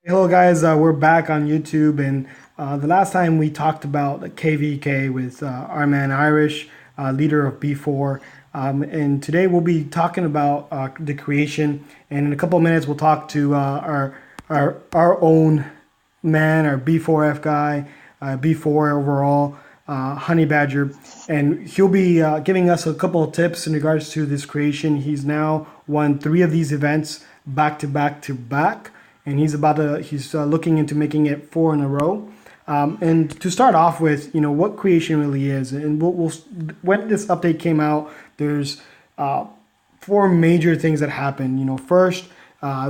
Hello, guys. We're back on YouTube, and the last time we talked about the KVK with our man Irish, leader of B4, and today we'll be talking about the creation. And in a couple of minutes, we'll talk to our own man, our B4F guy, B4 overall, Honey Badger, and he'll be giving us a couple of tips in regards to this creation. He's now won three of these events back to back to back, and he's looking into making it four in a row. And to start off with, what creation really is, and when this update came out, there's four major things that happen. First,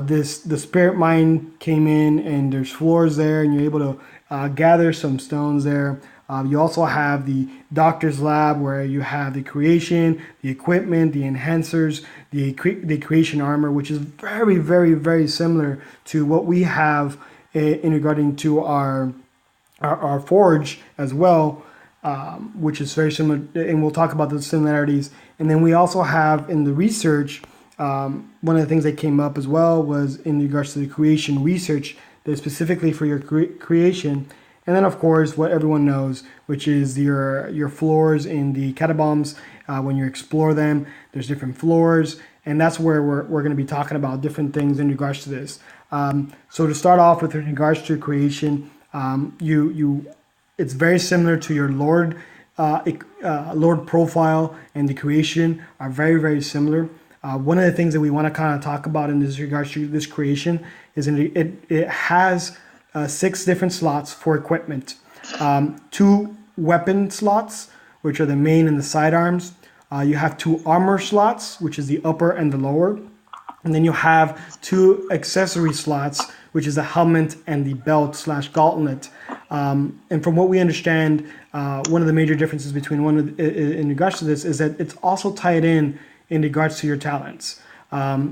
this the spirit mine came in, and there's floors there, and you're able to gather some stones there. You also have the doctor's lab where you have the creation, the equipment, the enhancers, the creation armor, which is very, very, very similar to what we have in regarding to our forge as well, which is very similar, and we'll talk about the similarities. And then we also have in the research, one of the things that came up as well was in regards to the creation research, that specifically for your creation. And then, of course, what everyone knows, which is your floors in the catacombs. When you explore them, there's different floors, and that's where we're going to be talking about different things in regards to this. So to start off with, in regards to creation, it's very similar to your Lord profile, and the creation are very, very similar. One of the things that we want to kind of talk about in this regards to this creation is it has six different slots for equipment, two weapon slots, which are the main and the sidearms. You have two armor slots, which is the upper and the lower. And then you have two accessory slots, which is the helmet and the belt slash gauntlet. And from what we understand, one of the major differences between in regards to this is that it's also tied in regards to your talents.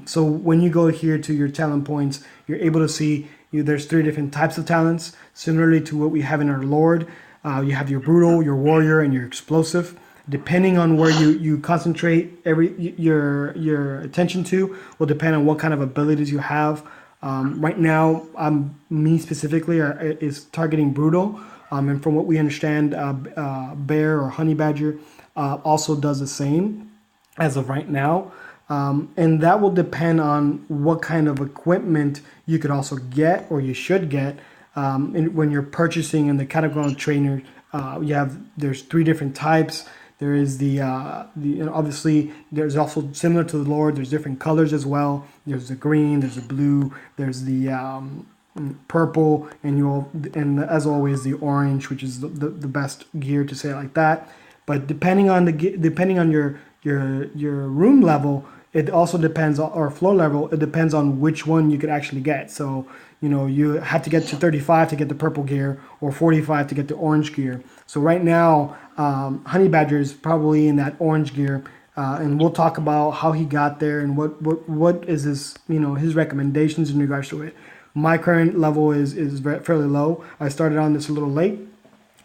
So when you go here to your talent points, you're able to see there's three different types of talents, similarly to what we have in our Lord. You have your brutal, your warrior, and your explosive. Depending on where you concentrate your attention to, will depend on what kind of abilities you have. Right now, me specifically is targeting brutal, and from what we understand, bear or honey badger also does the same as of right now. And that will depend on what kind of equipment you could also get, or you should get, when you're purchasing in the category trainer. There's three different types. There is obviously there's also similar to the Lord. There's different colors as well. There's the green, there's the blue, there's the purple, and as always the orange, which is the best gear, to say it like that. But depending on your room level, it also depends on, or floor level, it depends on which one you could actually get. So you have to get to 35 to get the purple gear, or 45 to get the orange gear. So right now, Honey Badger is probably in that orange gear, and we'll talk about how he got there and what is his recommendations in regards to it. My current level is fairly low. I started on this a little late,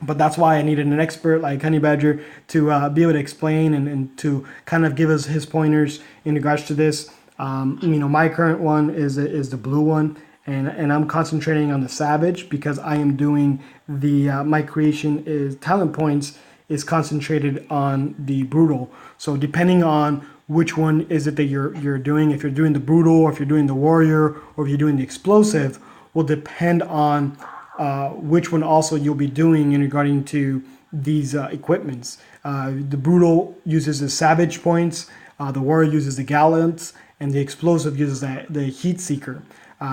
but that's why I needed an expert like Honey Badger to be able to explain and to kind of give us his pointers in regards to this. My current one is the blue one, and I'm concentrating on the Savage because I am doing my creation is talent points is concentrated on the brutal. So depending on which one is it that you're doing, if you're doing the brutal, or if you're doing the warrior, or if you're doing the explosive, will depend on which one also you'll be doing in regarding to these equipments. The brutal uses the savage points, the warrior uses the gallants, and the explosive uses the heat seeker.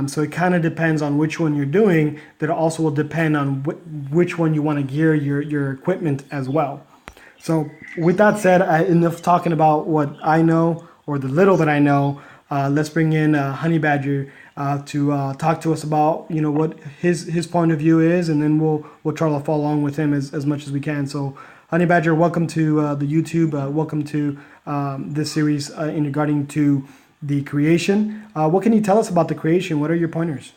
So it kind of depends on which one you're doing. That also will depend on which one you want to gear your equipment as well. So with that said, enough talking about what I know, or the little that I know. Let's bring in Honey Badger to talk to us about what his point of view is, and then we'll try to follow along with him as much as we can. So Honey Badger, welcome to the YouTube. Welcome to this series in regarding to the creation. What can you tell us about the creation? What are your pointers?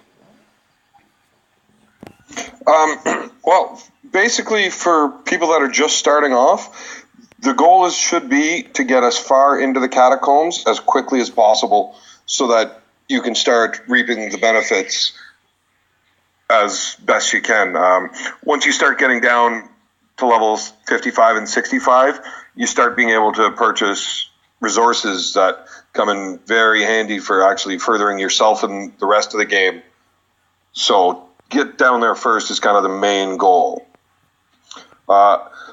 Well, basically, for people that are just starting off, the goal should be to get as far into the catacombs as quickly as possible, so that you can start reaping the benefits as best you can. Once you start getting down to levels 55 and 65, you start being able to purchase resources that come in very handy for actually furthering yourself and the rest of the game. So get down there first is kind of the main goal.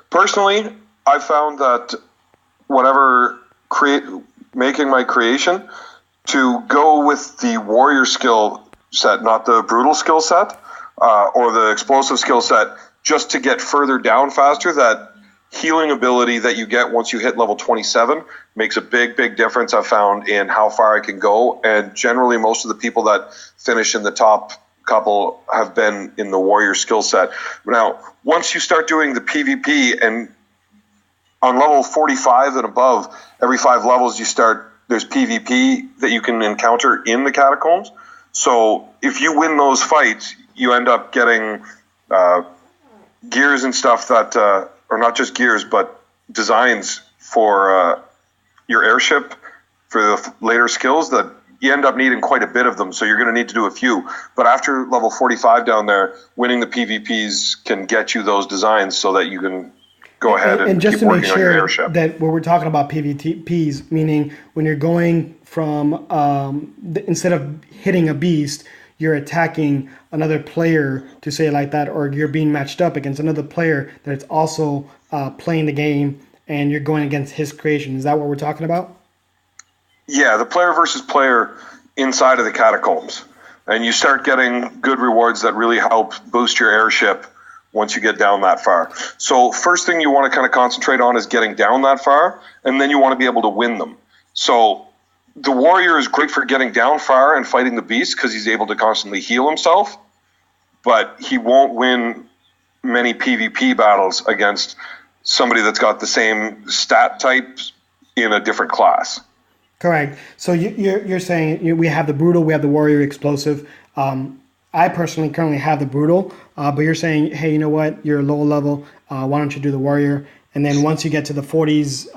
Personally, I found that making my creation, to go with the warrior skill set, not the brutal skill set or the explosive skill set, just to get further down faster. That healing ability that you get once you hit level 27 makes a big difference, I've found, in how far I can go. And generally most of the people that finish in the top couple have been in the warrior skill set. Now, once you start doing the PvP, and on level 45 and above, every 5 levels there's PvP that you can encounter in the catacombs. So if you win those fights, you end up getting gears and stuff that, or not just gears, but designs for your airship for the later skills that you end up needing quite a bit of them. So you're going to need to do a few. But after level 45 down there, winning the PvPs can get you those designs so that you can go ahead and just keep to make working on your sure airship. that when we're talking about PvPs, meaning when you're going from instead of hitting a beast, you're attacking another player, to say it like that, or you're being matched up against another player that's also playing the game, and you're going against his creation. Is that what we're talking about? Yeah, the player versus player inside of the catacombs. And you start getting good rewards that really help boost your airship once you get down that far. So first thing you want to kind of concentrate on is getting down that far, and then you want to be able to win them. So the warrior is great for getting down far and fighting the beast because he's able to constantly heal himself, but he won't win many PvP battles against somebody that's got the same stat types in a different class. Correct. So you're saying we have the brutal, we have the warrior, explosive. I personally currently have the brutal, but you're saying, hey, you know what? You're low level. Why don't you do the warrior? And then once you get to the 40s,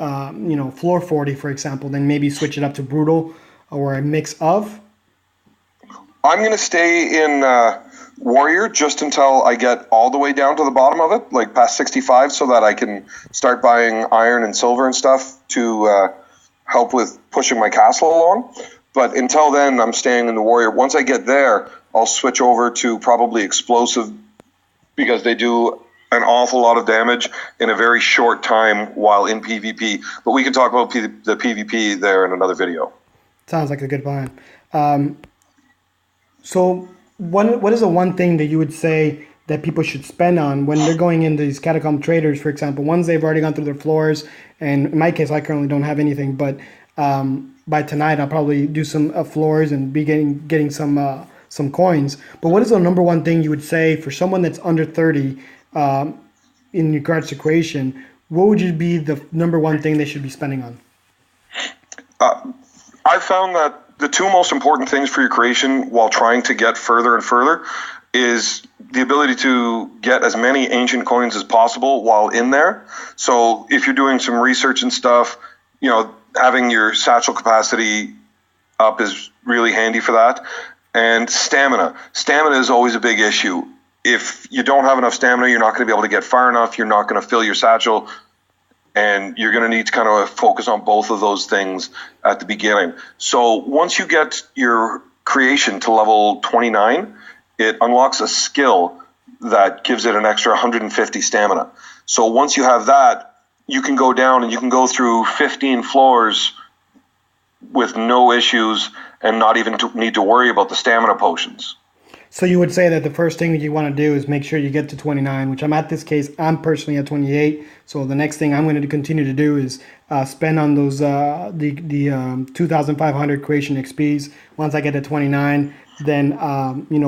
floor 40, for example, then maybe switch it up to brutal or a mix of. I'm going to stay in warrior just until I get all the way down to the bottom of it, like past 65, so that I can start buying iron and silver and stuff to help with pushing my castle along. But until then, I'm staying in the warrior. Once I get there, I'll switch over to probably explosive, because they do an awful lot of damage in a very short time while in PvP. But we can talk about the PvP there in another video. Sounds like a good plan. So what is the one thing that you would say that people should spend on when they're going into these catacomb traders, for example? Ones they've already gone through their floors, and in my case, I currently don't have anything, but by tonight I'll probably do some floors and be getting some coins. But what is the number one thing you would say for someone that's under 30 in regards to creation? What would be the number one thing they should be spending on? I found that the two most important things for your creation while trying to get further and further is the ability to get as many ancient coins as possible while in there. So if you're doing some research and stuff, having your satchel capacity up is really handy for that. And stamina. Stamina is always a big issue. If you don't have enough stamina, you're not going to be able to get far enough. You're not going to fill your satchel. And you're going to need to kind of focus on both of those things at the beginning. So once you get your creation to level 29, it unlocks a skill that gives it an extra 150 stamina. So once you have that, you can go down and you can go through 15 floors with no issues and not even need to worry about the stamina potions. So you would say that the first thing that you want to do is make sure you get to 29, which I'm personally at 28. So the next thing I'm going to continue to do is spend on those the 2,500 creation XPs. Once I get to 29, then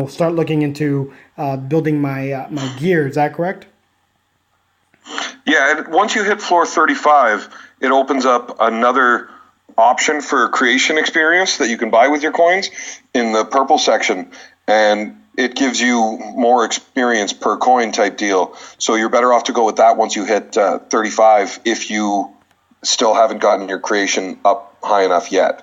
start looking into building my gear. Is that correct? Yeah, and once you hit floor 35, it opens up another option for creation experience that you can buy with your coins in the purple section, and it gives you more experience per coin type deal. So you're better off to go with that once you hit 35 if you still haven't gotten your creation up high enough yet.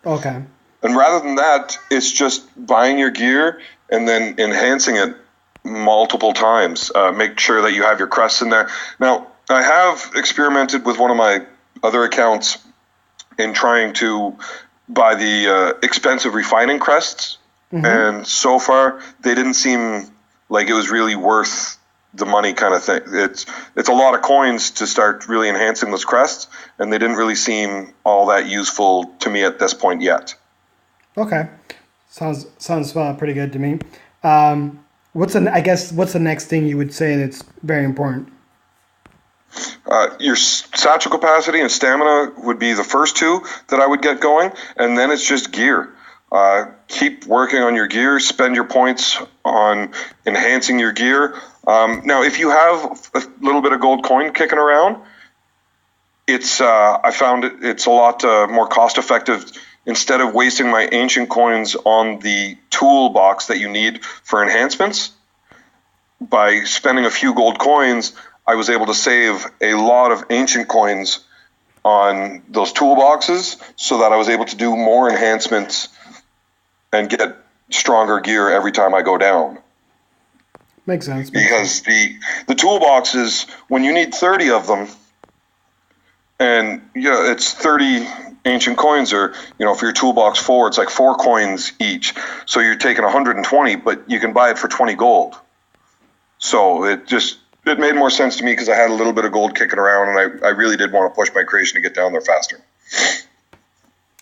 Okay. And rather than that, it's just buying your gear and then enhancing it multiple times. Make sure that you have your crests in there. Now, I have experimented with one of my other accounts in trying to buy the expensive refining crests, and so far they didn't seem like it was really worth the money kind of thing. It's a lot of coins to start really enhancing those crests, and they didn't really seem all that useful to me at this point yet. Okay, sounds pretty good to me. What's the next thing you would say that's very important? Your satchel capacity and stamina would be the first two that I would get going, and then it's just gear. Keep working on your gear, spend your points on enhancing your gear. Now, if you have a little bit of gold coin kicking around, I found it's a lot more cost effective. Instead of wasting my ancient coins on the toolbox that you need for enhancements, by spending a few gold coins, I was able to save a lot of ancient coins on those toolboxes so that I was able to do more enhancements and get stronger gear every time I go down. Makes sense. Because the toolboxes, when you need 30 of them, and it's 30 ancient coins, or for your toolbox 4, it's like 4 coins each. So you're taking 120, but you can buy it for 20 gold. So it made more sense to me because I had a little bit of gold kicking around, and I really did want to push my creation to get down there faster.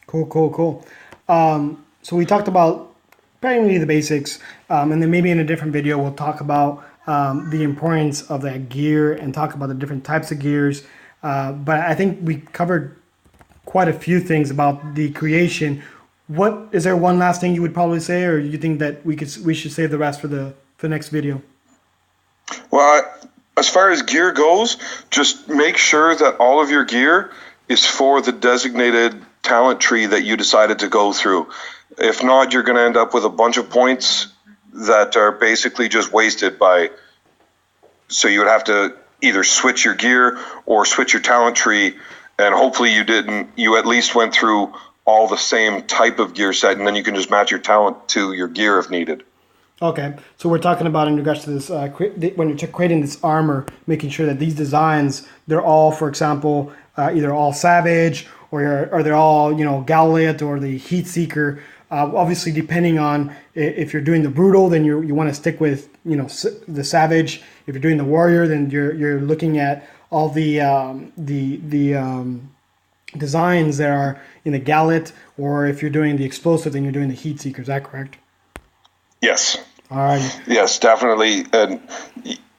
Cool. So we talked about primarily the basics, and then maybe in a different video we'll talk about the importance of that gear and talk about the different types of gears. But I think we covered quite a few things about the creation. Is there one last thing you would probably say, or you think that we should save the rest for the next video? Well, as far as gear goes, just make sure that all of your gear is for the designated talent tree that you decided to go through. If not, you're going to end up with a bunch of points that are basically just wasted so you would have to either switch your gear or switch your talent tree, and hopefully you at least went through all the same type of gear set, and then you can just match your talent to your gear if needed. Okay, so we're talking about in regards to this, when you're creating this armor, making sure that these designs, they're all, for example, either all Savage, or they're all, Galliot or the Heat Seeker. Obviously, depending on if you're doing the Brutal, then you want to stick with, the Savage. If you're doing the Warrior, then you're looking at all the designs that are in the Galliot, or if you're doing the Explosive, then you're doing the Heat Seeker. Is that correct? Yes. All right. Yes, definitely. And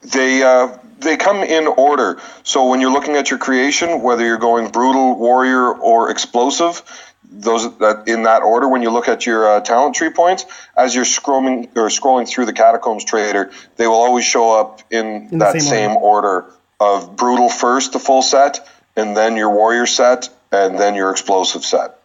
they come in order. So when you're looking at your creation, whether you're going Brutal, Warrior, or Explosive, in that order, when you look at your talent tree points, as you're scrolling through the Catacombs Trader, they will always show up in that same order of Brutal first, the full set, and then your Warrior set, and then your Explosive set.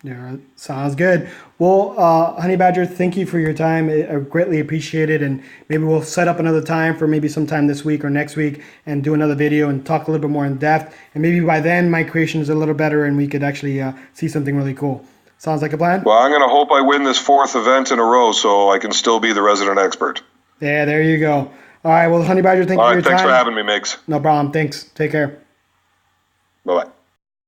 Yeah, sounds good. Well, Honey Badger, thank you for your time. I greatly appreciate it, and maybe we'll set up another time for maybe sometime this week or next week and do another video and talk a little bit more in depth. And maybe by then my creation is a little better and we could actually see something really cool. Sounds like a plan? Well, I'm going to hope I win this 4th event in a row so I can still be the resident expert. Yeah, there you go. All right, well, Honey Badger, thank you for your time. Thanks for having me, Migs. No problem. Thanks. Take care. Bye-bye.